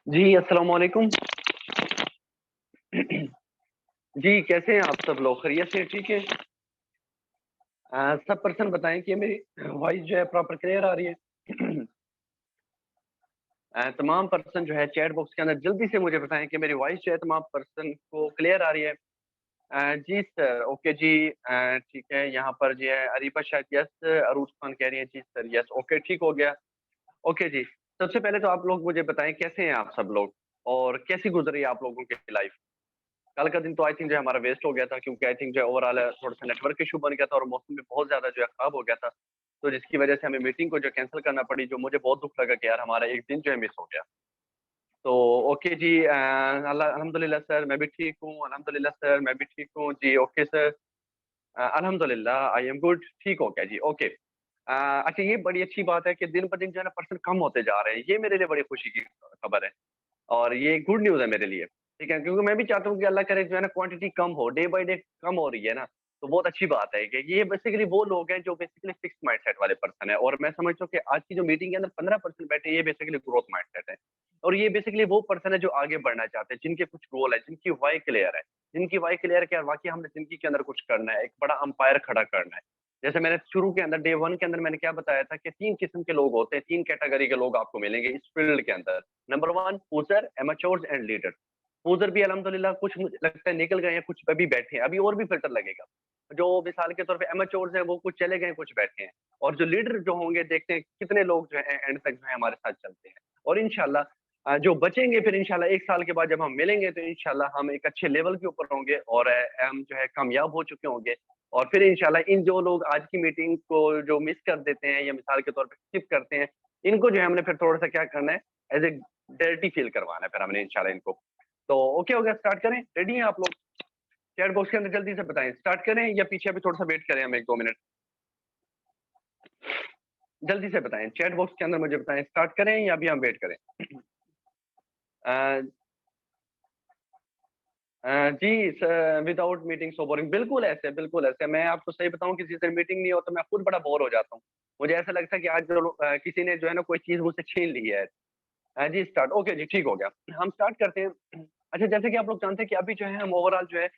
जी, अस्सलाम वालेकुम। जी, कैसे हैं आप सब लोग? खैरियत से हैं, ठीक है? सब पर्सन बताएँ कि मेरी वॉइस जो है प्रॉपर क्लियर आ रही है? तमाम पर्सन जो है चैट बॉक्स के अंदर जल्दी से मुझे बताएँ कि मेरी वॉइस जो है तमाम पर्सन को क्लियर आ रही है? जी सर, ओके जी, ठीक है, यहाँ पर जो है अरीबा शायद यस, अरूज खान कह रही हैं जी सर यस, ओके ठीक हो गया। ओके जी, सबसे पहले तो आप लोग मुझे बताएँ कैसे हैं आप सब लोग? और कैसी गुज़री आप लोगों की लाइफ़? कल का दिन तो आई थिंक जो है हमारा वेस्ट हो गया था क्योंकि आई थिंक जो है ओवरऑल थोड़ा-सा नेटवर्क इश्यू बन गया था और मौसम भी बहुत ज़्यादा जो है खराब हो गया था। तो जिसकी वजह से हमें मीटिंग को जो कैंसल करना पड़ी, जो मुझे बहुत दुःख लगा कि यार हमारा एक दिन जो है मिस हो गया। तो ओके जी, अल्हम्दुलिल्लाह सर मैं भी ठीक हूँ, अल्हम्दुलिल्लाह सर मैं भी ठीक हूँ। जी, ओके सर। अल्हम्दुलिल्लाह आई एम गुड, ठीक हो गया जी, ओके। अच्छा ये बड़ी अच्छी बात है कि दिन ब दिन जो है ना पर्सन कम होते जा रहे हैं, ये मेरे लिए बड़ी खुशी की खबर है। और ये गुड न्यूज़ है मेरे लिए, ठीक है? क्योंकि मैं भी चाहता हूँ कि अल्लाह करे जो है ना क्वांटिटी कम हो, डे बाय डे कम हो रही है ना, तो बहुत अच्छी बात है कि ये बेसिकली वो लोग हैं जो बेसिकली फिक्स्ड माइंडसेट वाले पर्सन हैं और मैं समझता हूँ कि आज की जो मीटिंग के अंदर 15% बैठे हैं, ये बेसिकली ग्रोथ माइंडसेट है। और ये बेसिकली वो पर्सन है जो आगे बढ़ना चाहते हैं, जिनके कुछ गोल है, जिनकी व्हाय क्लियर है, जिनकी व्हाय क्लियर है कि यार वाक़ई हमने ज़िंदगी के अंदर कुछ करना है, एक बड़ा एम्पायर खड़ा करना है। जैसे मैंने शुरू के अंदर डे 1 के अंदर मैंने क्या बताया था कि 3 किस्म के लोग होते हैं, 3 कैटेगरी के लोग आपको मिलेंगे इस फील्ड के अंदर। नंबर 1 पूज़र, एमेच्योर्स एंड लीडर्स। पूज़र भी अल्हम्दुलिल्लाह कुछ मुझे लगता है निकल गए हैं, कुछ अभी बैठे हैं, अभी और भी फ़िल्टर लगेगा। जो मिसाल के तौर पे एमेच्योर्स हैं, वो कुछ चले गए हैं, कुछ बैठे हैं। और जो लीडर जो होंगे देखते हैं कितने लोग जो हैं एंड तक जो है हमारे साथ चलते हैं। और इंशाल्लाह जो बचेंगे फिर इंशाल्लाह 1 साल के बाद जब हम मिलेंगे तो इंशाल्लाह हम एक अच्छे लेवल के ऊपर होंगे और हम जो है कामयाब हो चुके होंगे। और फिर इंशाल्लाह इन जो लोग आज की मीटिंग को जो मिस कर देते हैं या मिसाल के तौर पे स्किप करते हैं, इनको जो है हमने फिर थोड़ा-सा क्या करना है, एज़ ए डर्टी फील करवाना है फिर हमने इंशाल्लाह इनको। तो ओके हो गया, स्टार्ट करें? रेडी हैं आप लोग? चैट बॉक्स के अंदर जल्दी से बताएँ, स्टार्ट करें या पीछे अभी थोड़ा-सा वेट करें हम 1-2 मिनट? जल्दी से बताएँ, चैट बॉक्स के अंदर मुझे बताएँ, स्टार्ट करें या अभी हम वेट करें? अ जी, स विदाउट मीटिंग सो बोरिंग बिल्कुल ऐसे। मैं आपको सही बताऊँ किसी से मीटिंग नहीं हो तो मैं खुद बड़ा बोर हो जाता हूँ। मुझे ऐसा लगता है कि आज किसी ने जो है ना कोई चीज़ मुझसे छीन ली है। जी स्टार्ट ओके जी, ठीक हो गया। हम स्टार्ट करते हैं। अच्छा जैसे कि आप लोग जानते हैं कि अभी जो है हम ओवरऑल जो है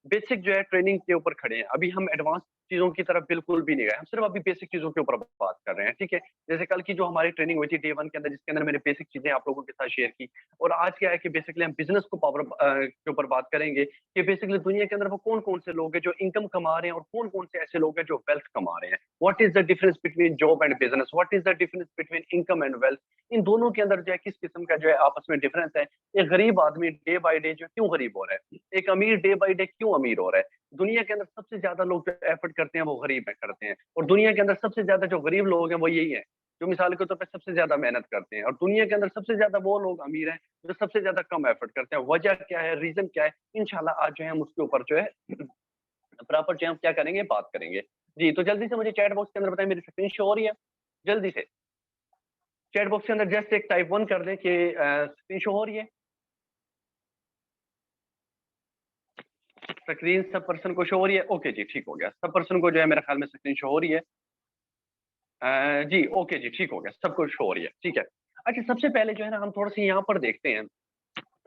बेसिक जो है ट्रेनिंग के ऊपर खड़े हैं। अभी हम एडवांस चीज़ों की तरफ बिल्कुल भी नहीं गए। हम सिर्फ़ अभी बेसिक चीज़ों के ऊपर बात कर रहे हैं, ठीक है? जैसे कल की जो हमारी ट्रेनिंग हुई थी डे 1 के अंदर जिसके अंदर मैंने बेसिक चीज़ें आप लोगों के साथ शेयर की और आज क्या है कि बेसिकली हम बिज़नेस को के ऊपर बात करेंगे कि बेसिकली दुनिया के अंदर वो कौन-कौन से लोग हैं जो इनकम कमा रहे हैं और कौन-कौन से ऐसे लोग हैं जो वेल्थ कमा रहे हैं। What is the difference between job and business? What is the difference between income and wealth? इन दोनों के अंदर जो है किस किस्म का जो है आपस में डिफरेंस है। एक गरीब आदमी डे बाय डे जो क्यों गरीब हो रहा है? एक अमीर डे बाय डे क्यों अमीर हो रहा है? दुनिया के अंदर सबसे ज़्यादा लोग जो एफर्ट करते हैं वो गरीब है करते हैं और दुनिया के अंदर सबसे ज़्यादा जो गरीब लोग हैं वो यही हैं, जो मिसाल के तौर पे सबसे ज़्यादा मेहनत करते हैं और दुनिया के अंदर सबसे ज़्यादा वो लोग अमीर हैं, जो सबसे ज़्यादा कम एफर्ट करते हैं। वजह क्या है? रीज़न क्या है? इंशाल्लाह आज जो है हम उसके ऊपर जो है प्रॉपर जो है हम क्या करेंगे बात करेंगे। जी, तो जल्दी से मुझे चैट बॉक्स के अंदर बताएँ मेरी स्क्रीन शो हो रही है? जल्दी से। चैट बॉक्स के अंदर जस्ट एक टाइप 1 कर दें कि स्क्रीन शो हो रही है? स्क्रीन सब पर्सन को शो हो रही है? ओके जी, ठीक हो गया। सब पर्सन को जो है मेरे ख्याल में स्क्रीन शो हो रही है। जी, ओके जी, ठीक हो गया। सब कुछ शो हो रही है, ठीक है। अच्छा सबसे पहले जो है ना हम थोड़ा-सा यहाँ पर देखते हैं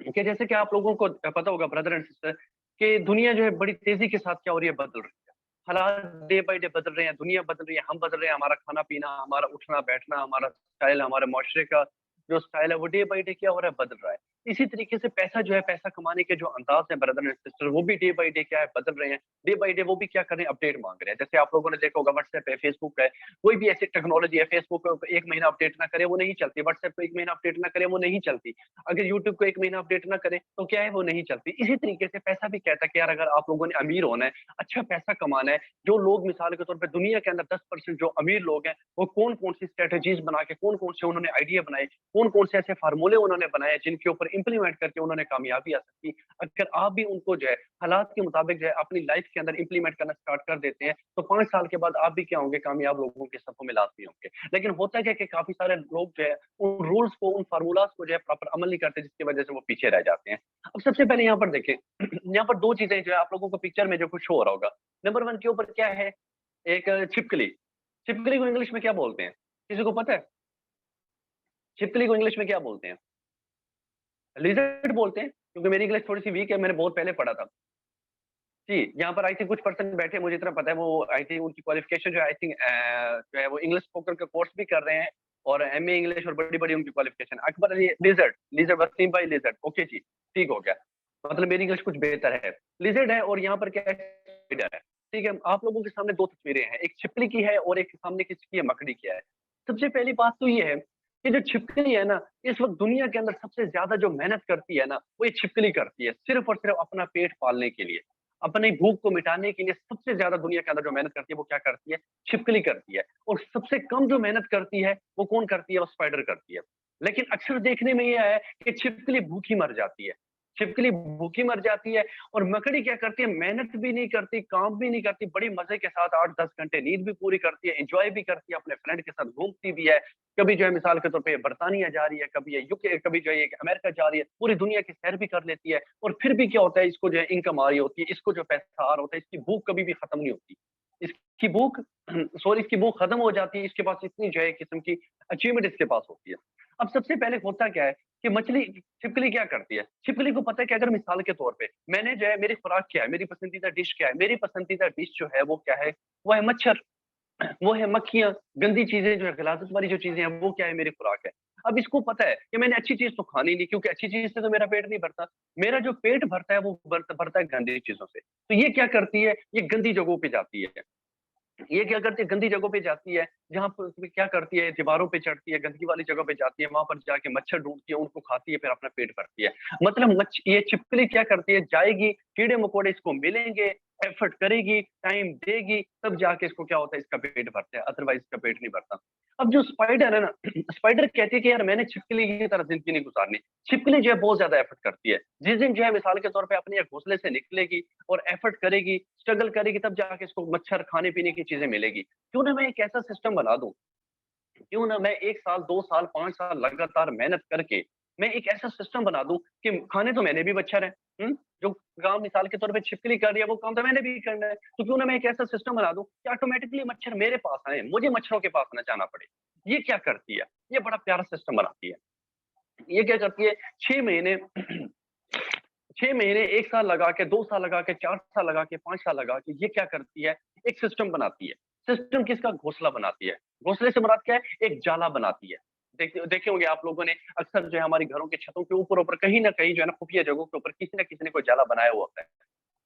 कि जैसे कि आप लोगों को पता होगा ब्रदर एंड सिस्टर कि दुनिया जो है बड़ी तेज़ी के साथ क्या हो रही है बदल रही है। हालात डे बाय डे बदल रहे हैं, दुनिया बदल रही है, हम बदल रहे हैं, हमारा खाना-पीना, हमारा उठना-बैठना, हमारा स्टाइल, हमारे माशरे का जो स्टाइल है वो डे बाय डे क्या हो रहा है बदल रहा है। इसी तरीके से पैसा जो है पैसा कमाने के जो अंदाज़ है ब्रदर एंड सिस्टर वो भी डे बाय डे क्या है बदल रहे हैं। डे बाय डे वो भी क्या कर रहे हैं अपडेट माँग रहे हैं। जैसे आप लोगों ने देखा होगा व्हाट्सएप है, फेसबुक है, कोई भी ऐसी टेक्नोलॉजी है फेसबुक को 1 महीना अपडेट ना करे वो नहीं चलती, व्हाट्सएप को 1 महीना अपडेट ना करे वो नहीं चलती। अगर यूट्यूब को 1 महीना अपडेट ना करें, तो क्या है वो नहीं चलती। इसी तरीके से पैसा भी कहता है कि यार अगर आप लोगों ने अमीर होना है, अच्छा पैसा कमाना है, जो लोग मिसाल के तौर पे दुनिया के अंदर 10% जो अमीर लोग हैं, वो कौन-कौन सी स्ट्रैटेजीज़ बना के, कौन-कौन से उन्होंने आइडिया बनाए, कौन-कौन से ऐसे फ़ॉर्मूले उन्होंने बनाए जिनके ऊपर इम्प्लीमेंट करके उन्होंने कामयाबी हासिल की। अगर आप भी उनको जो है हालात के मुताबिक जो है अपनी लाइफ़ के अंदर इम्प्लीमेंट करना स्टार्ट कर देते हैं, तो 5 साल के बाद आप भी क्या होंगे कामयाब लोगों के सफ़ों में लाज़मी होंगे। लेकिन होता क्या है कि काफ़ी सारे लोग जो है उन रूल्स को, उन फ़ॉर्मूलाज़ को जो है प्रॉपर अमल नहीं करते जिसकी वज़ह से वो पीछे रह जाते हैं। अब सबसे पहले यहाँ पर देखें, यहाँ पर 2 चीज़ें जो है आप लोगों को पिक्चर में जो कुछ शो हो रहा होगा। नंबर 1 के ऊपर क्या है? एक छिपकली। छिपकली को इंग्लिश में क्या बोलते हैं? किसी को पता है? छिपकली को इंग्लिश में क्या बोलते हैं? लिज़र्ड बोलते हैं, क्योंकि मेरी इंग्लिश थोड़ी-सी वीक है, मैंने बहुत पहले पढ़ा था। जी, यहाँ पर आई थिंक कुछ पर्सन बैठे हैं, मुझे इतना पता है वो आई थिंक उनकी क्वालिफ़िकेशन जो है आई थिंक जो है वो इंग्लिश स्पोकन का कोर्स भी कर रहे हैं और एमए इंग्लिश और बड़ी-बड़ी उनकी qualification. Akbar Ali lizard, lizard Wasim भाई लिज़र्ड, ओके जी, ठीक हो गया। मतलब मेरी इंग्लिश कुछ बेहतर है। लिज़र्ड है और यहाँ पर क्या है स्पाइडर है, ठीक है? आप लोगों के सामने 2 तस्वीरें हैं, एक छिपकली की है और एक सामने किसकी है मकड़ी की है। सबसे पहली बात तो ये है कि जो छिपकली है ना, इस वक़्त दुनिया के अंदर सबसे ज़्यादा जो मेहनत करती है ना, वो ये छिपकली करती है, सिर्फ़ और सिर्फ़ अपना पेट पालने के लिए। अपनी भूख को मिटाने के लिए सबसे ज़्यादा दुनिया के अंदर जो मेहनत करती है, वो क्या करती है? छिपकली करती है और सबसे कम जो मेहनत करती है, वो कौन करती है? वो स्पाइडर करती है। लेकिन अक्सर देखने में ये आया है कि छिपकली भूखी मर जाती है। छिपकली भूखी मर जाती है और मकड़ी क्या करती है? मेहनत भी नहीं करती, काम भी नहीं करती, बड़ी मज़े के साथ 8-10 घंटे नींद भी पूरी करती है, एन्जॉय भी करती है, अपने फ्रेंड के साथ घूमती भी है। कभी जो है मिसाल के तौर पे बर्तानिया जा रही है, कभी ये यूके, कभी जो है ये अमेरिका जा रही है, पूरी दुनिया की सैर भी कर लेती है और फिर भी क्या होता है इसको जो है इनकम आ रही होती है, इसको जो पैसा आ रहा होता है, इसकी भूख कभी भी खत्म नहीं होती। इसकी भूख सॉरी इसकी भूख खत्म हो जाती है, इसके पास इतनी जो है किस्म की अचीवमेंट इसके पास होती है। अब सबसे पहले होता क्या है कि मछली छिपकली क्या करती है? छिपकली को पता है कि अगर मिसाल के तौर पे मैंने जो है मेरी खुराक क्या है, मेरी पसंदीदा डिश क्या है? मेरी पसंदीदा डिश जो है वो क्या है? वो है मच्छर। वो है मक्खियाँ, गंदी चीज़ें जो है ग़िलाज़त वाली जो चीज़ें हैं वो क्या है मेरी खुराक है। अब इसको पता है कि मैंने अच्छी चीज़ तो खानी नहीं क्योंकि अच्छी चीज़ से तो मेरा पेट नहीं भरता। मेरा जो पेट भरता है वो भरता है गंदी चीज़ों से। तो ये क्या करती है, ये गंदी जगहों पे जाती है। ये क्या करती है गंदी जगहों पे जाती है, जहाँ पर क्या करती है दीवारों पे चढ़ती है, गंदगी वाली जगह पे जाती है, वहाँ पर जाके मच्छर ढूँढती है, उनको खाती है, फिर अपना पेट भरती है। मतलब ये छिपकली क्या करती है जाएगी, कीड़े-मकोड़े इसको मिलेंगे, एफर्ट करेगी, टाइम देगी, तब जाके इसको क्या होता है इसका पेट भरता है, अदरवाइज़ इसका पेट नहीं भरता। अब जो स्पाइडर है ना, स्पाइडर कहती है कि यार मैंने छिपकली की तरह ज़िंदगी नहीं गुज़ारनी। छिपकली जो है बहुत ज़्यादा एफर्ट करती है। जिस दिन जो है मिसाल के तौर पे अपने घोंसले से निकलेगी और एफर्ट करेगी, स्ट्रगल करेगी तब जाके इसको मच्छर खाने-पीने की चीज़ें मिलेगी। क्यों ना मैं एक ऐसा सिस्टम बना दूँ, क्यों ना मैं 1 साल, 2 साल, 5 साल लगातार मेहनत करके, मैं एक ऐसा सिस्टम बना दूँ कि खाने तो मैंने भी मच्छर हैं, हुँ? जो काम मिसाल के तौर पे छिपकली कर रही है, वो काम तो मैंने भी करना है। तो क्यों ना मैं एक ऐसा सिस्टम बना दूँ कि ऑटोमैटिकली मच्छर मेरे पास आएँ, मुझे मच्छरों के पास ना जाना पड़े। ये क्या करती है? ये बड़ा प्यारा सिस्टम बनाती है। ये क्या करती है 6 महीने 6 महीने, 1 साल लगा के, 2 साल लगा के, 4 साल लगा के, 5 साल लगा के ये क्या करती है, एक सिस्टम बनाती है। सिस्टम किसका? घोंसला बनाती है। घोंसले से मुराद क्या है? एक जाला बनाती है। देखे देखे होंगे आप लोगों ने अक्सर जो है हमारी घरों के छतों के ऊपर-ऊपर कहीं न कहीं जो है ना खुफिया जगहों के ऊपर किसी न किसी ने कोई जाला बनाया हुआ होता है।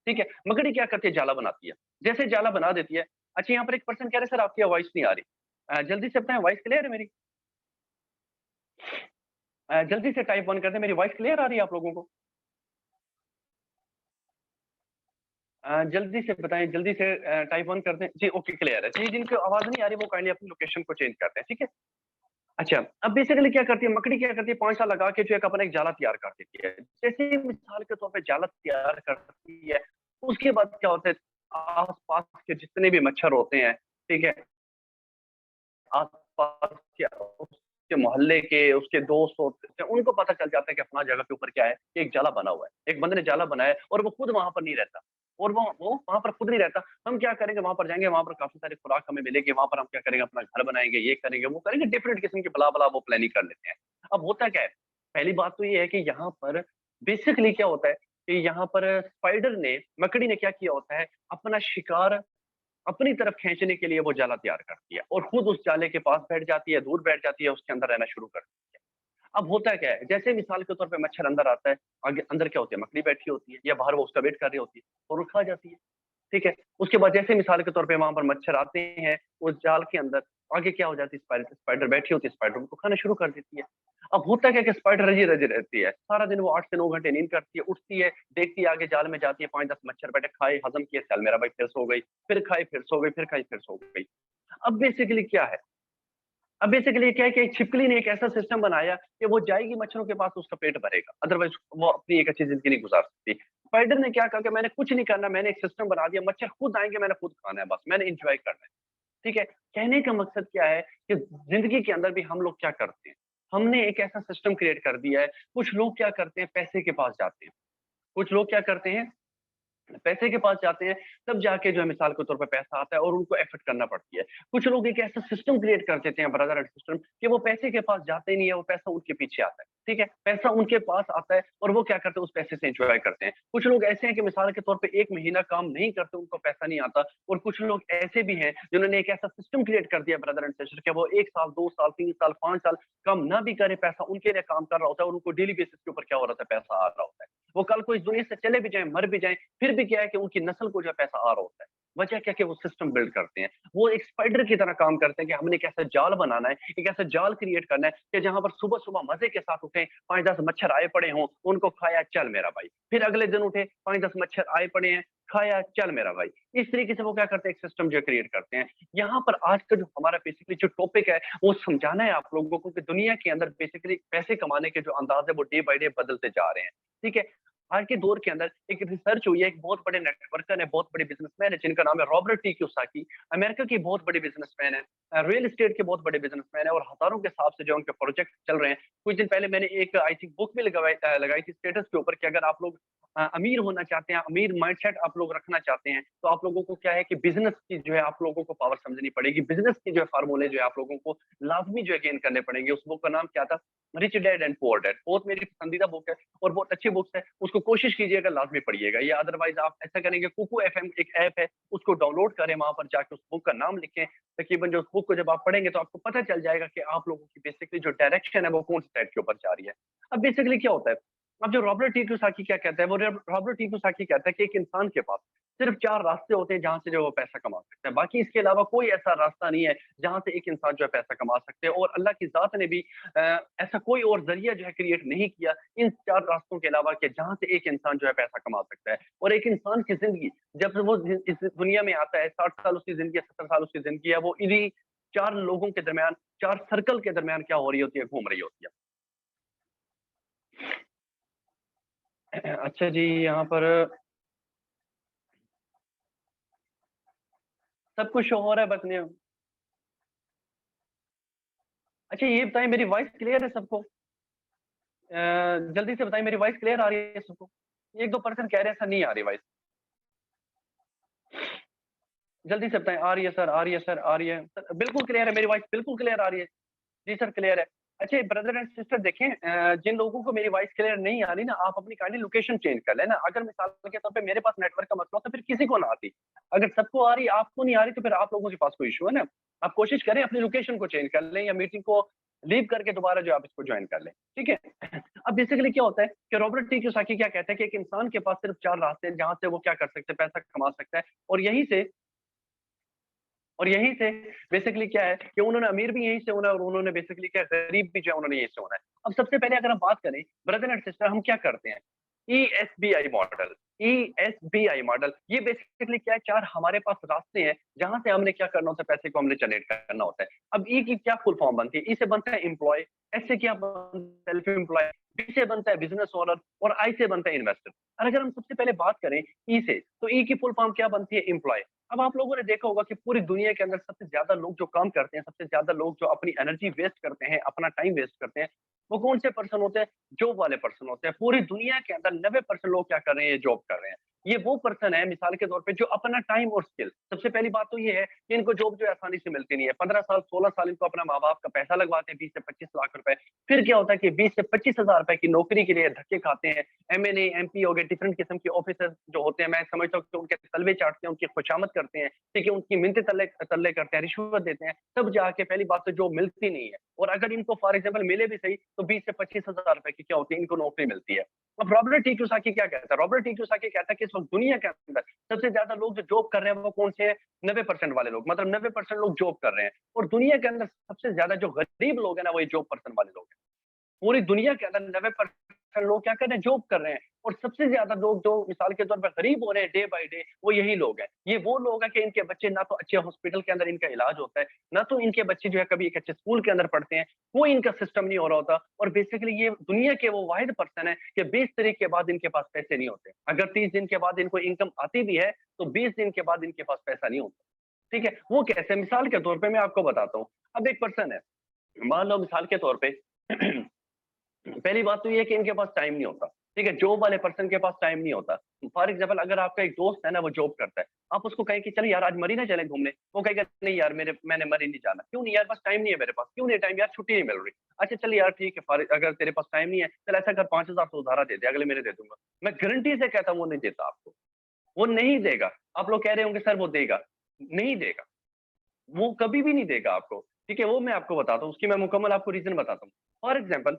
ठीक है? मकड़ी क्या करती है? जाला बनाती है। जैसे जाला बना देती है अच्छा यहाँ पर एक पर्सन कह रहे हैं सर आपकी आवाज़ नहीं आ रही। जल्दी से बताएँ वॉइस क्लियर है मेरी? जल्दी से टाइप 1 कर दें मेरी वॉइस क्लियर आ रही है आप लोगों को? जल्दी से बताएँ, जल्दी से टाइप 1 कर दें। जी, ओके क्लियर है। जी, जिनको आवाज़ नहीं आ रही वो काइंडली अपनी लोकेशन को चेंज कर दें, ठीक है? अच्छा, अब बेसिकली क्या करती है मकड़ी क्या करती है 5 साल लगा के जो है एक अपना एक जाला तैयार कर देती है। जैसे ही मिसाल के तौर पे जाला तैयार करती है, उसके बाद क्या होता है आस-पास के जितने भी मच्छर होते हैं, ठीक है? आस-पास के उसके मोहल्ले के, उसके दोस्त होते हैं, उनको पता चल जाता है कि फलाँ जगह के ऊपर क्या है, कि एक जाला बना हुआ है। एक बंदे ने जाला बनाया है और वो खुद वहाँ पर नहीं रहता और वो वहाँ पर खुद नहीं रहता। हम क्या करेंगे वहाँ पर जाएँगे, वहाँ पर काफ़ी सारी खुराक हमें मिलेगी, वहाँ पर हम क्या करेंगे अपना घर बनाएँगे, ये करेंगे, वो करेंगे, डिफरेंट किस्म की बला-बला वो प्लानिंग कर लेते हैं। अब होता क्या है, पहली बात तो ये है कि यहाँ पर बेसिकली क्या होता है कि यहाँ पर स्पाइडर ने, मकड़ी ने क्या किया होता है, अपना शिकार अपनी तरफ खींचने के लिए वो जाला तैयार करती है और खुद उस जाले के पास बैठ जाती है, दूर बैठ जाती है, उसके अंदर रहना शुरू कर देती है। अब होता क्या है, जैसे मिसाल के तौर पे मच्छर अंदर आता है, आगे अंदर क्या होती है, मकड़ी बैठी होती है या बाहर वो उसका वेट कर रही होती है और वो खा जाती है। ठीक है? उसके बाद जैसे मिसाल के तौर पे वहाँ पर मच्छर आते हैं, उस जाल के अंदर, आगे क्या हो जाती है स्पाइडर स्पाइडर बैठी होती है, स्पाइडर उनको खाना शुरू कर देती है। अब होता क्या है कि स्पाइडर रजी-रजी रहती है। सारा दिन वो 8 से 9 घंटे नींद करती है, उठती है, देखती है आगे जाल में जाती है, 5-10 मच्छर बैठे, खाए, हज़म किए, चल मेरा भाई फिर सो गई, फिर खाई, फिर सो गई, फिर खाई, फिर सो गई। अब बेसिकली क्या है अब बेसिकली क्या है कि एक छिपकली ने एक ऐसा सिस्टम बनाया कि वो जाएगी मच्छरों के पास उसका पेट भरेगा। अदरवाइज़ वो अपनी एक अच्छी ज़िंदगी नहीं गुज़ार सकती। स्पाइडर ने क्या कहा कि मैंने कुछ नहीं करना, मैंने एक सिस्टम बना दिया, मच्छर खुद आएँगे, मैंने खुद खाना है बस, मैंने एन्जॉय करना है। ठीक है? कहने का मकसद क्या है कि ज़िंदगी के अंदर भी हम लोग क्या करते हैं, हमने एक ऐसा सिस्टम क्रिएट कर दिया है, कुछ लोग क्या करते हैं पैसे के पास जाते हैं, कुछ लोग क्या करते हैं पैसे के पास जाते हैं, तब जाके जो है मिसाल के तौर पे पैसा आता है और उनको एफर्ट करना पड़ती है। कुछ लोग एक ऐसा सिस्टम क्रिएट कर देते हैं ब्रदर एंड सिस्टर कि वो पैसे के पास जाते ही नहीं है, वो पैसा उनके पीछे आता है, ठीक है? पैसा उनके पास आता है और वो क्या करते हैं, उस पैसे से एन्जॉय करते हैं। कुछ लोग ऐसे हैं कि मिसाल के तौर पे 1 महीना काम नहीं करते, उनको पैसा नहीं आता और कुछ लोग ऐसे भी हैं जिन्होंने एक ऐसा सिस्टम क्रिएट कर दिया ब्रदर एंड सिस्टर कि वो 1 साल, 2 साल, 3 साल, 5 साल काम ना भी करे, पैसा उनके लिए काम कर रहा होता है और उनको डेली बेसिस के ऊपर क्या हो रहा था, पैसा आ रहा होता है। वो कल को इस दुनिया से चले भी जाएँ, मर भी जाएँ, फिर भी क्या है कि उनकी नस्ल को जो है पैसा आ रहा होता है। वजह क्या है कि वो सिस्टम बिल्ड करते हैं। वो एक स्पाइडर की तरह काम करते हैं कि हमने एक ऐसा जाल बनाना है, एक ऐसा जाल क्रिएट करना है कि जहाँ पर सुबह-सुबह मज़े के साथ उठें, 5-10 मच्छर आए पड़े हों, उनको खाया चल मेरा भाई। फिर अगले दिन उठे, 5-10 मच्छर आए पड़े हैं, खाया चल मेरा भाई। इस तरीके से वो क्या करते हैं, एक सिस्टम जो है क्रिएट करते हैं। यहाँ पर आज का जो हमारा बेसिकली जो टॉपिक है, वो समझाना है आप लोगों को कि दुनिया के अंदर बेसिकली पैसे कमाने के जो अंदाज़ है, वो डे बाय डे बदलते जा रहे हैं। ठीक है? आज के दौर के अंदर एक रिसर्च हुई है, एक बहुत बड़े नेटवर्कर है, बहुत बड़े बिज़नेसमैन है जिनका नाम है रॉबर्ट टी कियोसाकी। अमेरिका के बहुत बड़े बिज़नेसमैन है, रियल एस्टेट के बहुत बड़े बिज़नेसमैन है और हज़ारों के हिसाब से जो उनके प्रोजेक्ट चल रहे हैं। कुछ दिन पहले मैंने एक आई थिंक बुक भी लगाई थी स्टेटस के ऊपर कि अगर आप लोग अमीर होना चाहते हैं, अमीर माइंडसेट आप लोग रखना चाहते हैं, तो आप लोगों को क्या है कि बिज़नेस की जो है आप लोगों को पावर समझनी पड़ेगी। बिज़नेस के जो है फ़ॉर्मूले जो है आप लोगों को लाज़मी जो है गेन करने पड़ेंगे। उस बुक का नाम क्या था? Rich dad and poor dad. बहुत मेरी पसंदीदा बुक है और बहुत अच्छी बुक्स है। उसको कोशिश कीजिएगा, लाज़मी पढ़िएगा या अदरवाइज़ आप ऐसा करेंगे, कुकू एफएम एक ऐप है, उसको डाउनलोड करें, वहाँ पर जाके उस बुक का नाम लिखें। तकरीबन जो उस बुक को जब आप पढ़ेंगे तो आपको पता चल जाएगा कि आप लोगों की बेसिकली जो डायरेक्शन है वो कौन-सी साइड के ऊपर जा रही है। अब बेसिकली क्या होता है, अब जो रॉबर्ट टी कियोसाकी क्या कहता है, वो रॉबर्ट टी कियोसाकी कहता है कि एक इंसान के पास सिर्फ 4 रास्ते होते हैं जहाँ से जो वो पैसा कमा सकता है। बाकी इसके अलावा कोई ऐसा रास्ता नहीं है जहाँ से एक इंसान जो है पैसा कमा सकते हैं और अल्लाह की ज़ात ने भी अ, ऐसा कोई और ज़रिया जो है क्रिएट नहीं किया इन 4 रास्तों के अलावा कि जहाँ से एक इंसान जो है पैसा कमा सकता है। और एक इंसान की ज़िंदगी जब से वो इस दुनिया में आता है, 60 साल उसकी ज़िंदगी है, 70 साल उसकी ज़िंदगी है, वो इन्हीं 4 लोगों के दरमियान, 4 सर्कल के दरमियान क्या हो रही होती है, घूम रही होती है। अच्छा जी, यहाँ पर सब कुछ शो हो रहा है बस ने अच्छा ये बताइए मेरी वॉइस क्लियर है सबको? जल्दी से बताइए मेरी वॉइस क्लियर आ रही है सबको? 1-2 पर्सन कह रहे हैं सर नहीं आ रही वॉइस। जल्दी से बताएँ आ रही है सर, आ रही है सर, आ रही है। सर बिल्कुल क्लियर है मेरी वॉइस बिल्कुल क्लियर आ रही है। जी सर क्लियर है। अच्छा ब्रदर एंड सिस्टर देखें जिन लोगों को मेरी वॉइस क्लियर नहीं आ रही ना आप अपनी काइंडली लोकेशन चेंज कर लेना। अगर मिसाल के तौर पे मेरे पास नेटवर्क का मसला हो तो फिर किसी को ना आती। अगर सबको आ रही आपको नहीं आ रही तो फिर आप लोगों के पास कोई इश्यू है ना। आप कोशिश करें अपनी लोकेशन को चेंज कर लें या मीटिंग को लीव करके दोबारा जो आप इसको जॉइन कर लें। ठीक है? अब बेसिकली क्या होता है कि रॉबर्ट टी कियोसाकी क्या कहता है कि एक इंसान के पास सिर्फ 4 रास्ते हैं जहाँ से वो क्या कर सकते हैं पैसा कमा सकता है और यहीं से बेसिकली क्या है कि उन्होंने अमीर भी यहीं से होना है और उन्होंने बेसिकली क्या गरीब भी जो है उन्होंने यहीं से होना है। अब सबसे पहले अगर हम बात करें ब्रदर एंड सिस्टर हम क्या करते हैं? ईएसबीआई मॉडल ईएसबीआई मॉडल ये बेसिकली क्या है 4 हमारे पास रास्ते हैं जहाँ से हमने क्या करना होता है पैसे को हमने जनरेट करना होता है। अब ई की क्या फुल फॉर्म बनती है? ई से बनता है एम्प्लॉय, एस से क्या बनता है सेल्फ एम्प्लॉय, बी से बनता है बिज़नेस ओनर और आई से बनता है इन्वेस्टर। और अगर हम सबसे पहले बात करें ई से तो ई की फुल फॉर्म क्या बनती है? एम्प्लॉय। अब आप लोगों ने देखा होगा कि पूरी दुनिया के अंदर सबसे ज़्यादा लोग जो काम करते हैं, सबसे ज़्यादा लोग जो अपनी एनर्जी वेस्ट करते हैं, अपना टाइम वेस्ट करते हैं, वो कौन से पर्सन होते हैं? जॉब वाले पर्सन होते हैं। पूरी दुनिया के अंदर 90% लोग क्या कर रहे हैं? ये जॉब कर रहे हैं। ये वो पर्सन है मिसाल के तौर पे जो अपना टाइम और स्किल सबसे पहली बात तो ये है कि इनको जॉब जो है आसानी से मिलती नहीं है। 15 साल, 16 साल इनको अपना माँ-बाप का पैसा लगवाते हैं 20 से 25 लाख रुपए। फिर क्या होता है कि 20 से 25 हज़ार रुपए की नौकरी के लिए धक्के खाते हैं। एमएनए, एमपी हो गए, डिफरेंट किस्म के ऑफिसर जो होते हैं, मैं समझता हूँ कि उनके तलवे चाटते हैं, उनकी खुशामद करते हैं, ठीक है? उनकी मिन्नतें तल्ले तल्ले करते हैं, रिश्वत देते हैं, तब जाके पहली बात तो जॉब मिलती नहीं है। और अगर इनको फॉर एग्ज़ाम्पल मिले भी सही, तो 20 से 25 हज़ार रुपए की क्या होती है, इनको नौकरी मिलती है। अब रॉबर्ट टी कियोसाकी क्या कहता है? रॉबर्ट टी कियोसाकी कहता है कि इस वक़्त दुनिया के अंदर सबसे ज़्यादा लोग जो जॉब कर रहे हैं, वो कौन से हैं? 90% वाले लोग, मतलब 90% लोग जॉब कर रहे हैं और दुनिया के अंदर सबसे ज़्यादा जो गरीब लोग हैं ना, वो ये जॉब पर्सन वाले लोग हैं। पूरी दुनिया के अंदर 90% लोग क्या कर रहे हैं? जॉब कर रहे हैं और सबसे ज़्यादा लोग जो मिसाल के तौर पर गरीब हो रहे हैं डे बाय डे, वो यही लोग हैं। ये वो लोग हैं कि इनके बच्चे ना तो अच्छे हॉस्पिटल के अंदर इनका इलाज होता है, ना तो इनके बच्चे जो है कभी एक अच्छे स्कूल के अंदर पढ़ते हैं, कोई इनका सिस्टम नहीं हो रहा होता और बेसिकली ये दुनिया के वो वाहिद पर्सन है कि 20 तारीख के बाद इनके पास पैसे नहीं होते। अगर 30 दिन के बाद इनको इनकम आती भी है, तो 20 दिन के बाद इनके पास पैसा नहीं होता। ठीक है? वो कैसे? मिसाल के तौर पे मैं आपको बताता हूँ। अब एक पर्सन है, मान लो मिसाल के तौर पे पहली बात तो ये है कि इनके पास टाइम नहीं होता। ठीक है, जॉब वाले पर्सन के पास टाइम नहीं होता। फॉर एग्जाम्पल अगर आपका एक दोस्त है ना, वो जॉब करता है, आप उसको कहें कि चल यार आज मरी ना चले घूमने, वो कहेगा नहीं यार मैंने मरी नहीं जाना। क्यों नहीं यार, बस टाइम नहीं है मेरे पास। क्यों नहीं टाइम यार, छुट्टी नहीं मिल रही। अच्छा चल यार ठीक है, अगर तेरे पास टाइम नहीं है, चल ऐसा कर 5,000 तो उधारा दे दे, अगले महीने दे दूंगा। मैं गारंटी से कहता हूँ वो नहीं देता आपको, वो नहीं देगा। आप लोग कह रहे होंगे सर वो देगा, नहीं देगा, वो कभी भी नहीं देगा आपको। ठीक है, वो मैं आपको बताता हूँ, उसकी मैं मुकम्मल आपको रीजन बताता हूँ। फॉर एग्जाम्पल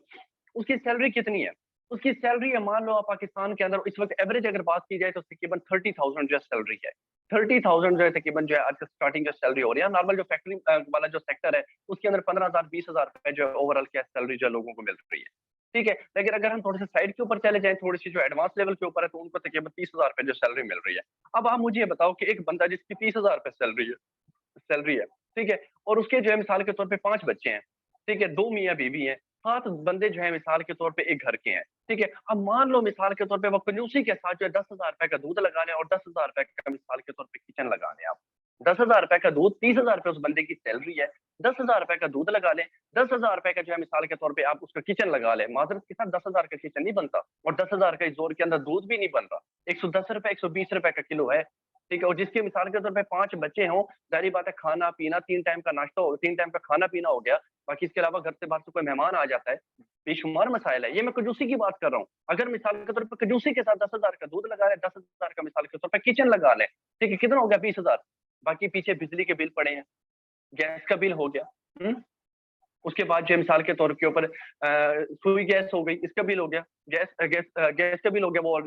उसकी सैलरी कितनी है, उसकी सैलरी है, मान लो आप पाकिस्तान के अंदर इस वक्त एवरेज अगर बात की जाए तो तकरीबन 30,000 जो सैलरी है। 30,000 जो है तकरीबन जो है आज स्टार्टिंग जो सैलरी हो रही है। नॉर्मल जो फैक्ट्री वाला जो सेक्टर है उसके अंदर 15,000 20,000 रुपए जो है ओवरऑल क्या सैलरी जो है लोगों को मिल रही है। ठीक है, लेकिन अगर हम थोड़े से साइड के ऊपर चले जाएं, थोड़ी सी जो एडवांस लेवल के ऊपर है, तो उनको तकरीबन 30,000 रुपए जो सैलरी मिल रही है। अब आप मुझे ये बताओ कि एक बंदा जिसकी 30,000 रुपए सैलरी है, ठीक है, और उसके जो है मिसाल के तौर पे 5 बच्चे हैं, ठीक है, 2 मियाँ बीवी हैं, 7 बंदे जो है मिसाल के तौर पे एक घर के हैं, ठीक है। अब मान लो मिसाल के तौर पे वो कंजूसी के साथ जो है 10,000 रुपए का दूध लगा लें और 10,000 रुपए का मिसाल के तौर पे किचन लगा लें आप। 10,000 रुपए का दूध, 30,000 रुपए उस बंदे की सैलरी है, 10,000 रुपए का दूध लगा लें, 10,000 रुपए का जो है मिसाल के तौर पे आप उसका किचन लगा लें। माजरत के साथ 10,000 का किचन नहीं बनता और 10,000 का इस दौर के अंदर दूध भी नहीं बन रहा। 110 रुपए, 120 रुपए का किलो है। ठीक है, और जिसके मिसाल के तौर पे 5 बच्चे हों, ज़ाहिर बात है खाना-पीना 3 टाइम का नाश्ता हो, 3 टाइम का खाना-पीना हो गया, बाकी इसके अलावा घर से बाहर से कोई मेहमान आ जाता है, बेशुमार मसाइल है। ये मैं कंजूसी की बात कर रहा हूँ। अगर मिसाल के तौर पे कंजूसी के साथ 10,000 का दूध लगा लें, 10,000 का मिसाल के तौर पे किचन लगा लें, ठीक है, कितना हो गया 20,000। बाकी पीछे बिजली के बिल पड़े हैं, गैस का बिल हो गया, हुँ? उसके बाद जो है मिसाल के तौर के ऊपर सुई गैस हो गई, इसका बिल हो गया, गैस का बिल हो गया, वो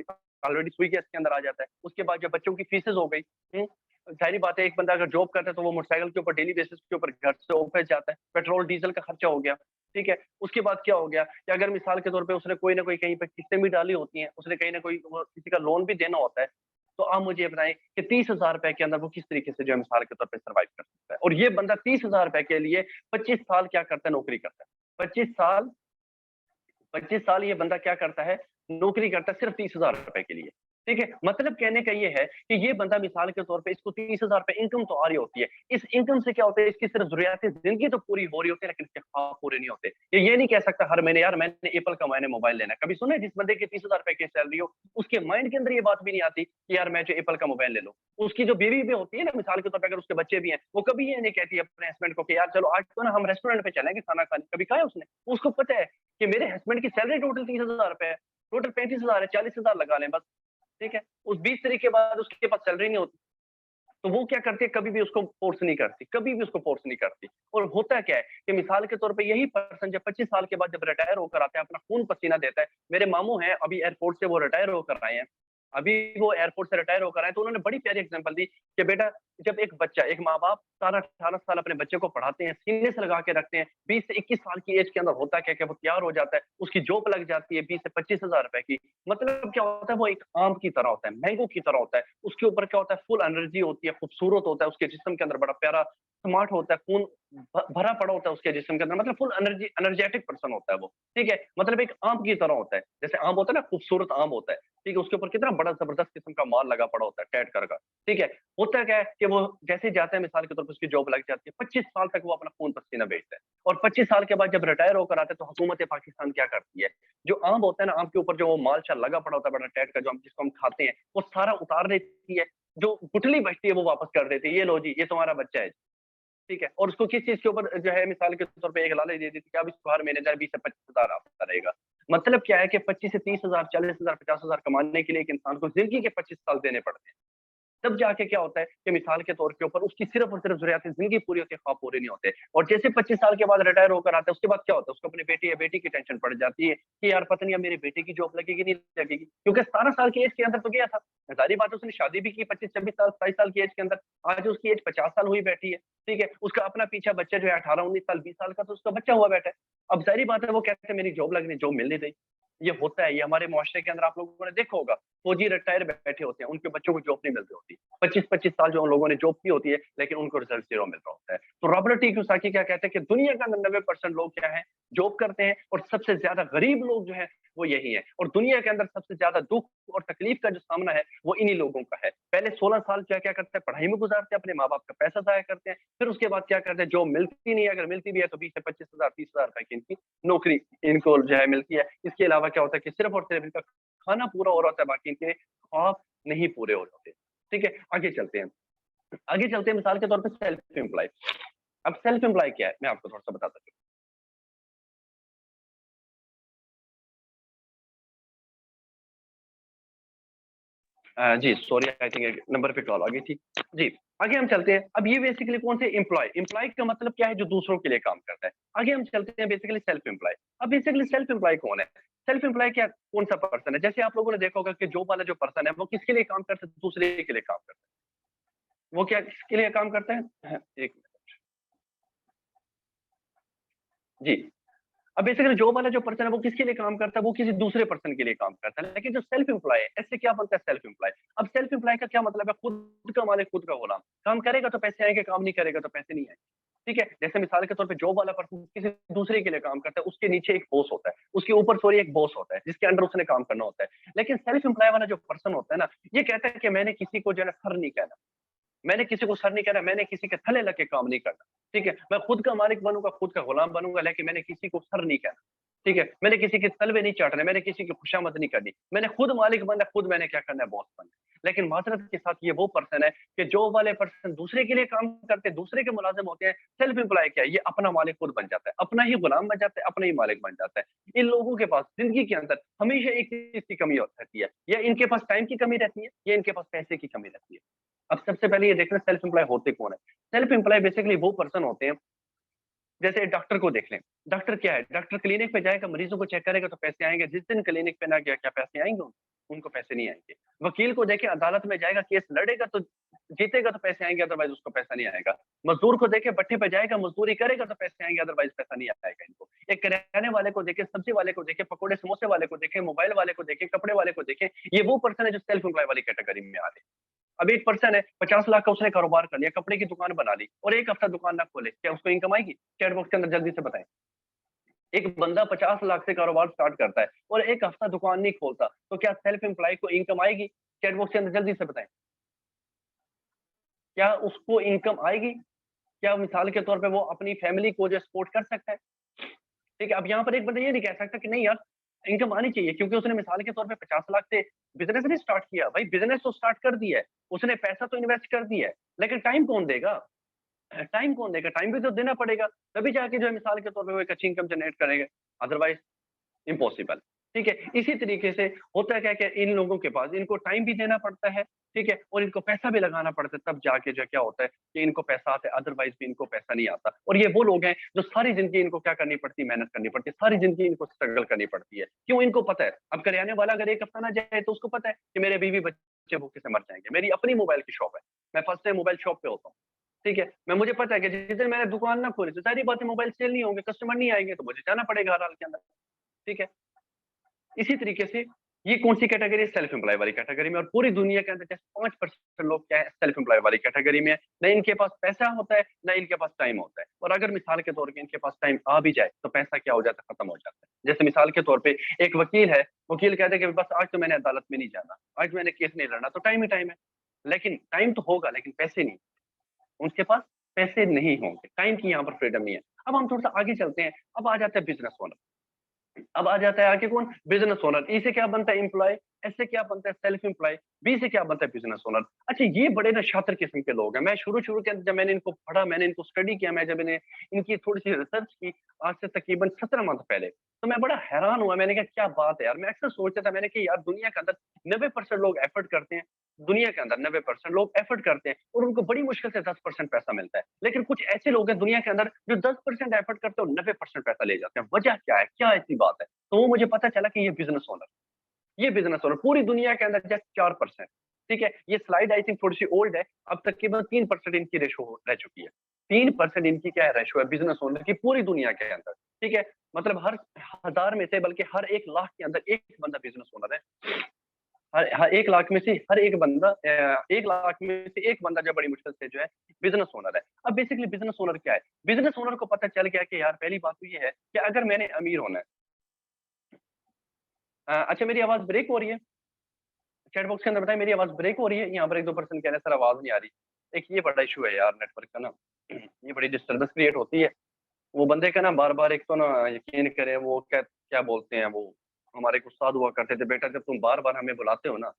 ऑलरेडी सुई गैस के अंदर आ जाता है। उसके बाद जो बच्चों की फीसेस हो गई, ज़ाहिर-सी बात है एक बंदा अगर जॉब करता है तो वो मोटरसाइकिल के ऊपर डेली बेसिस के ऊपर घर से ऑफिस जाता है, पेट्रोल डीज़ल का खर्चा हो गया, ठीक है। उसके बाद क्या हो गया कि अगर मिसाल के तौर पे उसने कोई ना कोई कहीं पे किस्तें भी डाली होती हैं, उसने कहीं न कोई वो किसी का लोन भी देना होता है, तो आप मुझे ये बताएँ कि 30,000 रुपए के अंदर वो किस तरीके से जो है मिसाल के तौर पे सर्वाइव कर सकता है? और ये बंदा 30,000 रुपए के लिए 25 साल क्या करता है, नौकरी करता है। 25 साल ये बंदा क्या करता है, नौकरी करता है सिर्फ 30,000 रुपए के लिए। ठीक है? मतलब कहने का ये है कि ये बंदा मिसाल के तौर पे इसको 30,000 रुपए इनकम तो आ रही होती है। इस इनकम से क्या होता है, इसकी सिर्फ ज़रूरियात ज़िंदगी तो पूरी हो रही होती है, लेकिन इसके ख्वाब पूरे नहीं होते। ये नहीं कह सकता हर महीने यार मैंने एप्पल का मैंने मोबाइल लेना है। कभी सुना है जिस बंदे की 30,000 रुपए की सैलरी हो, उसके माइंड के अंदर ये बात भी नहीं आती कि यार मैं जो एप्पल का मोबाइल ले लूँ। उसकी जो बीवी भी होती है ना, मिसाल के तौर पे अगर उसके बच्चे भी हैं, वो कभी ये नहीं कहती अपने हस्बैंड को कि यार चलो आज तो ना हम रेस्टोरेंट पे चलेंगे खाना खाने। कभी कहा है उसने? उसको पता है कि मेरे हस्बैंड की सैलरी टोटल 30,000 रुपए है, टोटल 35,000 है, 40,000 लगा लें बस, ठीक है? उस 20 तारीख के बाद उसके पास सैलरी नहीं होती, तो वो क्या करती है, कभी भी उसको फ़ोर्स नहीं करती, कभी भी उसको फ़ोर्स नहीं करती। और होता क्या है कि मिसाल के तौर पे यही पर्सन जब 25 साल के बाद जब रिटायर होकर आता है, अपना खून पसीना देता है। मेरे मामू हैं, अभी एयरपोर्ट से वो रिटायर होकर आए हैं। अभी वो एयरपोर्ट से रिटायर होकर आए, तो उन्होंने बड़ी प्यारी एग्ज़ाम्पल दी कि बेटा जब एक बच्चा, एक माँ-बाप 17-18 साल अपने बच्चे को पढ़ाते हैं, सीने से लगा के रखते हैं, 20 से 21 साल की एज के अंदर होता क्या है कि वो तैयार हो जाता है, उसकी जॉब लग जाती है 20 से 25,000 रुपए की। मतलब क्या होता है, वो एक आम की तरह होता है, मैंगो की तरह होता है। उसके ऊपर क्या होता है, फुल एनर्जी होती है, खूबसूरत होता है, उसके जिस्म के अंदर बड़ा प्यारा स्मार्ट होता है, खून भरा पड़ा होता है उसके जिस्म के अंदर, मतलब फुल एनर्जेटिक पर्सन होता है वो, ठीक है? मतलब एक आम की तरह होता है। जैसे आम होता है ना, खूबसूरत आम होता है, ठीक है? उसके ऊपर कितना बड़ा ज़बरदस्त किस्म का माल लगा पड़ा होता है, टैट कर का, ठीक है? होता क्या है कि वो जैसे ही जाता है, मिसाल के तौर पे उसकी जॉब लग जाती है, 25 साल तक वो अपना खून पसीना बेचता है और 25 साल के बाद जब रिटायर होकर आता है, तो हुकूमत पाकिस्तान क्या करती है, जो आम होता है ना, आम के ऊपर जो वो माल-शाल लगा पड़ा होता है, बड़ा टैट का जो हम जिसको हम खाते हैं, वो सारा उतार देती है। जो गुठली बचती है, वो वापस कर देती है, "ये लो जी, ये तुम्हारा बच्चा है।" ठीक है? और उसको किस चीज़ के ऊपर जो है मिसाल के तौर पे एक लालच दे दी थी कि अब इसको हर महीने जो है 20 से 25,000 आता रहेगा। मतलब क्या है कि 25 से 30,000, 40,000, 50,000 कमाने के लिए एक इंसान को ज़िंदगी के 25 साल देने पड़ते हैं। तब जाके क्या होता है कि मिसाल के तौर के ऊपर उसकी सिर्फ़ और सिर्फ़ ज़रूरियात ज़िंदगी पूरी होती है, ख्वाब पूरे नहीं होते। और जैसे 25 साल के बाद रिटायर होकर आता है, उसके बाद क्या होता है, उसको अपनी बेटी या बेटी की टेंशन पड़ जाती है कि यार पता नहीं अब मेरे बेटे की जॉब लगेगी नहीं लगेगी। क्योंकि 17 साल की एज के अंदर तो गया था। ज़ाहिर-सी बात है उसने शादी भी की 25, 26 साल, 27 साल की एज के अंदर। आज उसकी एज 50 साल हुई बैठी है, ठीक है? उसका अपना पीछा बच्चा जो है 18, 19 साल, 20 साल का, तो उसका बच्चा हुआ बैठा है। अब ज़ाहिर-सी बात है वो कहते हैं मेरी जॉब लगनी, जॉब मिल नहीं रही। ये होता है, ये हमारे मुआशरे के अंदर आप लोगों ने देखा होगा। फौजी रिटायर बैठे होते हैं, उनके बच्चों को जॉब नहीं मिल रही होती। 25-25 साल जो उन लोगों ने जॉब की होती है, लेकिन उनको रिजल्ट 0 मिल रहा होता है। तो रॉबर्ट टी कियोसाकी क्या कहते हैं कि दुनिया का 99% लोग क्या हैं, जॉब करते हैं और सबसे ज़्यादा गरीब लोग जो हैं, वो यही हैं। और दुनिया के अंदर सबसे ज़्यादा दुःख और तकलीफ का जो सामना है, वो इन्हीं लोगों का है। पहले 16 साल क्या-क्या करते हैं, पढ़ाई में गुज़ारते हैं, अपने माँ-बाप का पैसा ज़ाया करते हैं। फिर उसके बाद क्या करते हैं, जॉब मिलती नहीं है, अगर मिलती भी है तो 20 से 25,000, 30,000 रुपए की इनकी नौकरी इनको जो है मिलती है। इसके अलावा क्या होता है कि सिर्फ़ और सिर्फ़ इनका खाना पूरा हो रहा होता है, बाकी इनके ख्वाब नहीं पूरे हो रहे होते। ठीक है, आगे चलते हैं। आगे चलते हैं, मिसाल के तौर पे सेल्फ एम्प्लॉय। अब सेल्फ एम्प्लॉय क्या है? मैं आपको थोड़ा-सा बताता चलूँ। जी, सॉरी, आई थिंक एक नंबर पे कॉल आ गई थी। जी, आगे हम चलते हैं। अब ये बेसिकली कौन से एम्प्लॉय, एम्प्लॉय का मतलब क्या है? जो दूसरों के लिए काम करता है। आगे हम चलते हैं बेसिकली सेल्फ एम्प्लॉय। अब बेसिकली सेल्फ एम्प्लॉय कौन है? सेल्फ एम्प्लॉय क्या कौन-सा पर्सन है? जैसे आप लोगों ने देखा होगा कि जॉब वाला जो पर्सन है, वो किसके लिए काम करता है? दूसरे के लिए काम करता है। वो क्या किसके लिए काम करता है? एक जी। अब बेसिकली जॉब वाला जो पर्सन है वो किसके लिए काम करता है? वो किसी दूसरे पर्सन के लिए काम करता है। लेकिन जो सेल्फ एम्प्लॉय है, इससे क्या बनता है सेल्फ एम्प्लॉय? अब सेल्फ एम्प्लॉय का क्या मतलब है? खुद का मालिक, खुद का गुलाम। काम करेगा तो पैसे आएँगे, काम नहीं करेगा तो पैसे नहीं आएँगे। ठीक है? जैसे मिसाल के तौर पे जॉब वाला पर्सन किसी दूसरे के लिए काम करता है, उसके नीचे एक बॉस होता है। उसके ऊपर सॉरी एक बॉस होता है, जिसके अंडर उसने काम करना होता है। लेकिन सेल्फ एम्प्लॉय वाला जो पर्सन होता है ना, ये कहता है कि मैंने किसी को जो है ना सर नहीं कहना। मैंने किसी को सर नहीं कहना, मैंने किसी के थल्ले लग के काम नहीं करना, ठीक है? मैं खुद का मालिक बनूँगा, खुद का गुलाम बनूँगा, लेकिन मैंने किसी को सर नहीं कहना, ठीक है? मैंने किसी के तलवे नहीं चाटने, मैंने किसी की खुशामद नहीं करनी। मैंने खुद मालिक बनना है, खुद मैंने क्या करना है, बॉस बनना है। लेकिन माज़रत के साथ ये वो पर्सन है कि जॉब वाले पर्सन दूसरे के लिए काम करते हैं, दूसरे के मुलाज़िम होते हैं। सेल्फ एम्प्लॉयी क्या है? ये अपना मालिक खुद बन जाता है, अपना ही गुलाम बन जाता है, अपना ही मालिक बन जाता है। इन लोगों के पास ज़िंदगी के अंदर हमेशा एक चीज़ की कमी रहती है, या इनके पास टाइम की कमी रहती है, या इनके पास पैसे की कमी रहती है। अब सबसे पहले ये देखना सेल्फ एम्प्लॉय होते कौन है? सेल्फ एम्प्लॉय बेसिकली वो पर्सन होते हैं, जैसे डॉक्टर को देख लें। डॉक्टर क्या है? डॉक्टर क्लिनिक पे जाएगा, मरीज़ों को चेक करेगा तो पैसे आएँगे। जिस दिन क्लिनिक पे ना गया, क्या पैसे आएँगे उनको? उनको पैसे नहीं आएँगे। वकील को देखें, अदालत में जाएगा, केस लड़ेगा तो जीतेगा तो पैसे आएँगे, अदरवाइज़ उसको पैसा नहीं आएगा। मज़दूर को देखें, भट्ठे पे जाएगा, मज़दूरी करेगा तो पैसे आएँगे, अदरवाइज़ पैसा नहीं आएगा इनको। एक किराने वाले को देखें, सब्ज़ी वाले को देखें, पकोड़े समोसे वाले को देखें, मोबाइल वाले को देखें, कपड़े वाले को देखें, ये वो पर्सन है जो सेल्फ एम्प्लॉय वाली कैटेगरी में आ रहे हैं। अब एक पर्सन है 50 लाख का उसने कारोबार कर लिया, कपड़े की दुकान बना ली और 1 हफ्ता दुकान ना खोले, क्या उसको इनकम आएगी? चैट बॉक्स के अंदर जल्दी से बताएँ। एक बंदा 50 लाख से कारोबार स्टार्ट करता है और 1 हफ्ता दुकान नहीं खोलता, तो क्या सेल्फ एम्प्लॉयी को इनकम आएगी? चैट बॉक्स के अंदर जल्दी से बताएँ। क्या उसको इनकम आएगी? क्या मिसाल के तौर पे वो अपनी फैमिली को जो सपोर्ट कर सकता है? ठीक है, अब यहाँ पर एक बंदा ये नहीं कह सकता कि नहीं यार, इनकम आनी चाहिए, क्योंकि उसने मिसाल के तौर पे 50 लाख से बिज़नेस नहीं स्टार्ट किया। भाई बिज़नेस तो स्टार्ट कर दिया है, उसने पैसा तो इन्वेस्ट कर दिया है, लेकिन टाइम कौन देगा? टाइम कौन देगा? टाइम भी तो देना पड़ेगा, तभी जाके जो है मिसाल के तौर पे वो एक अच्छी इनकम जनरेट करेंगे, अदरवाइज़ इम्पॉसिबल। ठीक है? इसी तरीके से होता क्या है कि इन लोगों के पास इनको टाइम भी देना पड़ता है, ठीक है? और इनको पैसा भी लगाना पड़ता है, तब जाके जो है क्या होता है कि इनको पैसा आता है, अदरवाइज़ भी इनको पैसा नहीं आता। और ये वो लोग हैं जो सारी ज़िंदगी इनको क्या करनी पड़ती है, मेहनत करनी पड़ती है, सारी ज़िंदगी इनको स्ट्रगल करनी पड़ती है। क्यों? इनको पता है, अब करियाने वाला अगर 1 हफ्ता ना जाए तो उसको पता है कि मेरे बीवी-बच्चे भूखे से मर जाएँगे। मेरी अपनी मोबाइल की शॉप है, मैं फर्स्ट टाइम मोबाइल शॉप पे होता हूँ, ठीक है? मुझे पता है कि जिस दिन मैंने दुकान ना खोली तो ज़ाहिर-सी बात है मोबाइल सेल नहीं होंगे, कस्टमर नहीं आएँगे, तो मुझे जाना पड़ेगा हर हाल के अंदर, ठीक है? इसी तरीके से ये कौन-सी कैटेगरी है? सेल्फ एम्प्लॉयी वाली कैटेगरी में। और पूरी दुनिया के अंदर जैसे 5% लोग क्या है सेल्फ एम्प्लॉयी वाली कैटेगरी में है। ना इनके पास पैसा होता है, ना इनके पास टाइम होता है। और अगर मिसाल के तौर पे इनके पास टाइम आ भी जाए, तो पैसा क्या हो जाता है? खत्म हो जाता है। जैसे मिसाल के तौर पे एक वकील है, वकील कहता है कि बस आज तो मैंने अदालत में नहीं जाना, आज मैंने केस नहीं लड़ना, तो टाइम ही टाइम है। लेकिन टाइम तो होगा, लेकिन पैसे नहीं। उनके पास पैसे नहीं होंगे, टाइम की यहाँ पर फ्रीडम नहीं है। अब हम थोड़ा-सा आगे चलते हैं, अब आ जाता है बिज़नेस ओनर। अब आ जाता है आगे कौन? Business owner. ई से क्या बनता है? एम्प्लॉयी। एस से क्या बनता है? Self employee. बी से क्या बनता है? Business owner. अच्छा, ये बड़े ना शातिर किस्म के लोग हैं। मैं शुरू-शुरू के अंदर जब मैंने इनको पढ़ा, मैंने इनको स्टडी किया, मैं जब इन्हें इनकी थोड़ी-सी रिसर्च की, आज से तकरीबन 17 मंथ पहले, तो मैं बड़ा हैरान हुआ। मैंने कहा क्या बात है यार! मैं अक्सर सोचता था, मैंने कहा यार दुनिया के अंदर 90% लोग एफर्ट करते हैं। दुनिया के अंदर 90% लोग एफर्ट करते हैं और उनको बड़ी मुश्किल से 10% पैसा मिलता है। लेकिन कुछ ऐसे लोग हैं दुनिया के अंदर जो 10% एफर्ट करते हैं और 90% पैसा ले जाते हैं। वजह क्या है? क्या ऐसी बात है? तो वो मुझे पता चला कि ये बिज़नेस ओनर पूरी दुनिया के अंदर जस्ट 4%, ठीक है? ये स्लाइड आई थिंक थोड़ी-सी ओल्ड है, अब तकरीबन 3% इनकी रेशो रह चुकी है। 3% इनकी क्या है रेशो है बिज़नेस ओनर की पूरी दुनिया के अंदर, ठीक है? मतलब हर 1000 में से बल्कि हर 1 लाख के अंदर 1 बंदा बिज़नेस ओनर है। हर हर 1 लाख में से हर एक बंदा 1 लाख में से 1 बंदा जो बड़ी मुश्किल से जो है बिज़नेस ओनर है। अब बेसिकली बिज़नेस ओनर क्या है? बिज़नेस ओनर को पता चल गया कि यार पहली बात तो ये है कि अगर मैंने अमीर होना है। अच्छा, मेरी आवाज़ ब्रेक हो रही है? चैट बॉक्स के अंदर बताएँ मेरी आवाज़ ब्रेक हो रही है? यहाँ पर 1-2 पर्सन कह रहे हैं सर आवाज़ नहीं आ रही। एक ये बड़ा इश्यू है यार नेटवर्क का ना, ये बड़ी डिस्टर्बेंस क्रिएट होती है। वो बंदे का ना बार-बार एक तो ना यकीन करें वो क्या क्या बोलते हैं वो हमारे एक उस्ताद हुआ करते थे, बेटा जब तुम बार-बार हमें बुलाते हो ना,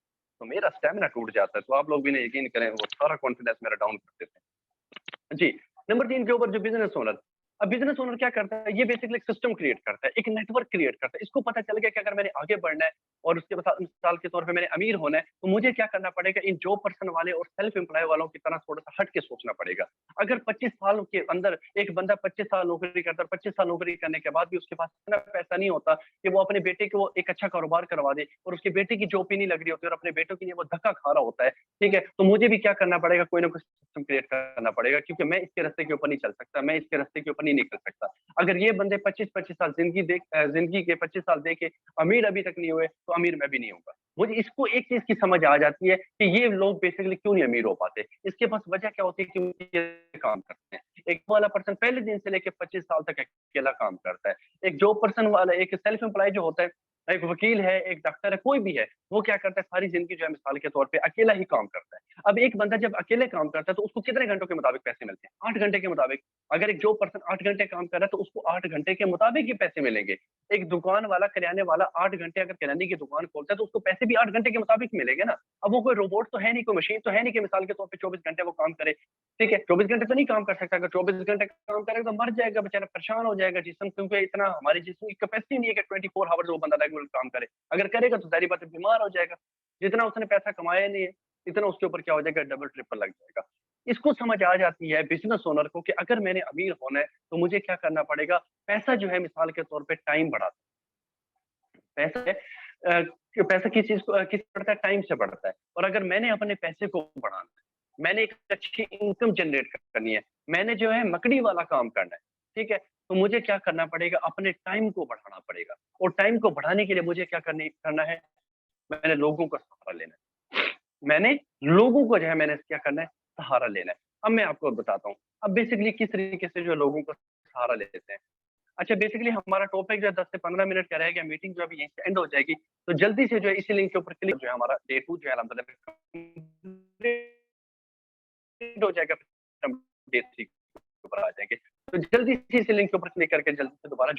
तो मेरा स्टैमिना टूट जाता है। तो आप लोग भी ना यकीन करें वो सारा कॉन्फिडेंस मेरा डाउन कर देते हैं। जी, नंबर 3 के ऊपर जो बिज़नेस ओनर, अब बिज़नेस ओनर क्या करता है, ये बेसिकली एक सिस्टम क्रिएट करता है, एक नेटवर्क क्रिएट करता है। इसको पता चल गया कि अगर मैंने आगे बढ़ना है और उसके बता मिसाल के तौर पे मैंने अमीर होना है, तो मुझे क्या करना पड़ेगा, इन जॉब पर्सन वाले और सेल्फ एम्प्लॉयी वालों की तरह थोड़ा-सा हट के सोचना पड़ेगा। अगर 25 साल के अंदर एक बंदा 25 साल नौकरी करता है और 25 साल नौकरी करने के बाद भी उसके पास इतना पैसा नहीं होता कि वो अपने बेटे को एक अच्छा कारोबार करवा दे और उसके बेटे की जॉब ही नहीं लग रही होती और अपने बेटों के लिए वो धक्का खा रहा होता है, ठीक है? तो मुझे भी क्या करना पड़ेगा, कोई ना कोई सिस्टम क्रिएट करना पड़ेगा क्योंकि मैं इसके रास्ते के ऊपर नहीं चल सकता, मैं इसके रास्ते के ऊपर नहीं निकल सकता। अगर ये बंदे 25-25 साल ज़िंदगी के 25 साल दे के अमीर अभी तक नहीं हुए, तो अमीर मैं भी नहीं होऊँगा। मुझे इसको एक चीज़ की समझ आ जाती है कि ये लोग बेसिकली क्यों नहीं अमीर हो पाते। इसके पास वजह क्या होती है कि ये काम करते हैं। एक वाला पर्सन पहले दिन से लेके 25 साल तक अकेला काम करता है। एक जॉब पर्सन वाला, एक सेल्फ एम्प्लॉयी जो होता है, एक वकील है, एक डॉक्टर है, कोई भी है, वो क्या करता है सारी ज़िंदगी जो है मिसाल के तौर पे अकेला ही काम करता है। अब एक बंदा जब अकेले काम करता है तो उसको कितने घंटों के मुताबिक पैसे मिलते हैं? 8 घंटे के मुताबिक। अगर एक जॉब पर्सन 8 घंटे काम कर रहा है तो उसको 8 घंटे के मुताबिक ही पैसे मिलेंगे। एक दुकान वाला, किराने वाला 8 घंटे अगर किराने की दुकान खोलता है तो उसको पैसे भी 8 घंटे के मुताबिक मिलेंगे ना। अब वो कोई रोबोट तो है नहीं, कोई मशीन तो है नहीं कि मिसाल के तौर पे 24 घंटे वो काम करे। ठीक है? 24 घंटे तो नहीं काम कर सकता, अगर 24 घंटे काम करेगा तो मर जाएगा बेचारा, परेशान हो जाएगा जिस्म, क्योंकि इतना हमारे जिस्म की कैपेसिटी नहीं है कि 24 हावर्स वो बंदा रेगुलर काम करे। अगर करेगा तो ज़ाहिर बात है बीमार हो जाएगा। जितना उसने पैसा कमाया नहीं है, इतना उसके ऊपर क्या हो जाएगा, डबल ट्रिपल लग जाएगा। इसको समझ आ जाती है बिज़नेस ओनर को कि अगर मैंने अमीर होना है, तो मुझे क्या करना पड़ेगा, पैसा जो है मिसाल के तौर पे टाइम बढ़ा, पैसा है पैसा किस चीज़ को किससे बढ़ता है, टाइम से बढ़ता है। और अगर मैंने अपने पैसे को बढ़ाना है, मैंने एक अच्छी इनकम जनरेट करनी है, मैंने जो है मकड़ी वाला काम करना है, ठीक है? तो मुझे क्या करना पड़ेगा, अपने टाइम को बढ़ाना पड़ेगा और टाइम को बढ़ाने के लिए मुझे क्या करना है, मैंने लोगों का सहारा लेना है। मैंने लोगों को जो है मैंने क्या करना है, सहारा लेना है। अब मैं आपको बताता हूँ, अब बेसिकली किस तरीके से जो है लोगों का सहारा लेते हैं। अच्छा, बेसिकली हमारा टॉपिक जो है 10 से 15 मिनट का रह गया, मीटिंग जो है अभी यहीं से एंड हो जाएगी। तो जल्दी से जो है इसी लिंक के ऊपर क्लिक जो है हमारा डे 2 जो है अल्हम्दुलिल्लाह कंप्लीट हो जाएगा, फिर हम डे 3 के ऊपर आ जाएँगे। तो जल्दी से इसी लिंक के ऊपर क्लिक करके जल्दी से दोबारा जॉइन